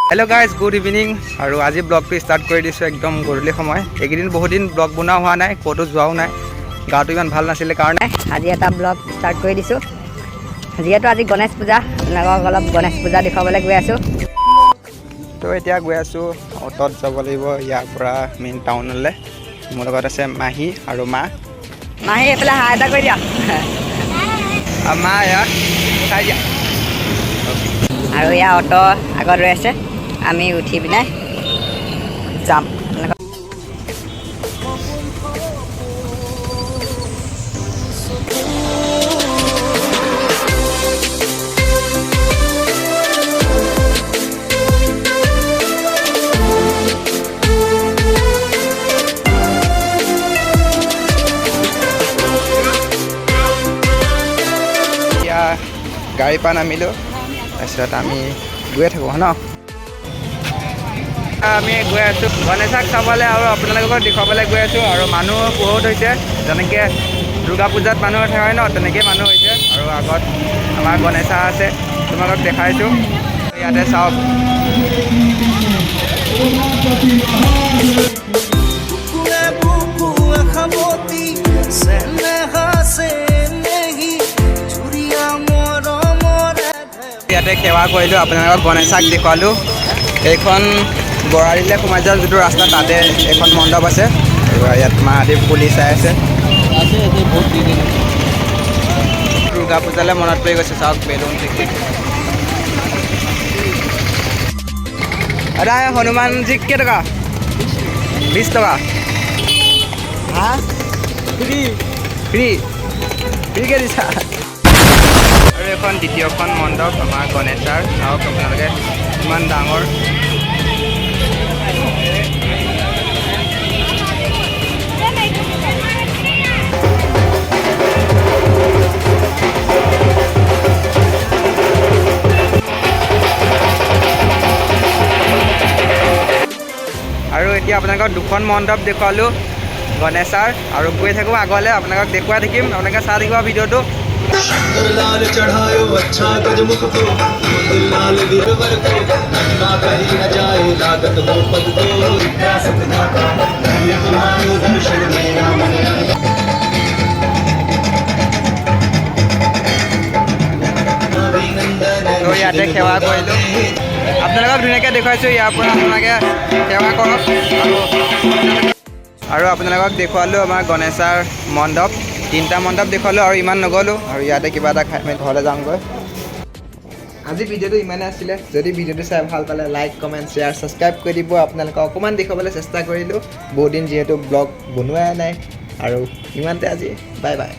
hello guys good evening और आज blog start कर दी एकदम गधूली समय एक बहुत दिन ब्लग बना हुआ ना कतो जाओ ना गाँव इन भल नाছিলে कारण आज एट ब्लग स्टार्ट कर दी जीतु आज गणेश पूजा अलग गणेश पूजा देखा गई आसो तो इतना गई आसो अटत যাব লাগিব ইয়াৰ मेन टाउन मोर लगत आछे माही और माँ माही एफाले हाई एटा कर दिया माँ यार खाई दिया और या अटो आगत रही है आमी उठी पिने जाम गाड़ी पा नामिलो तरह आम गई थको है न आम गई आसो गणेशक चाबले और अपने देखा गई आसो और मानु बहुत जेनेके दुर्गा पूजात मानु है न तेनेके मानु और आगत आम गणेशा आसे तुम्हारा देखा इते चाव इते सेवा कर अपने गणेशक देखुवालो एन बराड़ीले सोमाई जा जो रास्ता ताते एन मंडप आसे इतना महादेव पुलिस चाय दुर्गा पूजा मन पड़ गई चाक बेलून देखी अरे हनुमान जी के टका 20 टका हाँ फ्री फ्री फ्री के दिशा और एन द्वितीय मंडप आम गणेशार चाक अपने इमान डाঙर और इतना अपने दुखन मंडप देखुवालो गणेशार और गई थको आगले अपने देखा थकिम अपने चाह थी भिडिओ लाल चढ़ायो अच्छा गजमुख को लाल वीरवर को ना कहीं न जाए लागत हो पद को विद्यासत जाता ये तुम्हारे दर्शन मेरा मन तो इते सेवा कर अपने धुनिया देखा यहाँ सेवा कर और अपने देखुवालो आम गणेशार मंडप 3टा मंडप देखुवालो और इमान नगलो और इते क्या खाई मैं घर जाऊँगे आज भिडिओ इमाने आছিলে যদি ভিডিওটো চাই ভাল পালে লাইক কমেন্ট শেয়ার সাবস্ক্রাইব কৰি দিব আপোনালোকক অকমান দেখাবলৈ চেষ্টা কৰিলো বহুত দিন যেহেতু ব্লগ বনোৱাই নাই আৰু ইমানতে আজি বাই বাই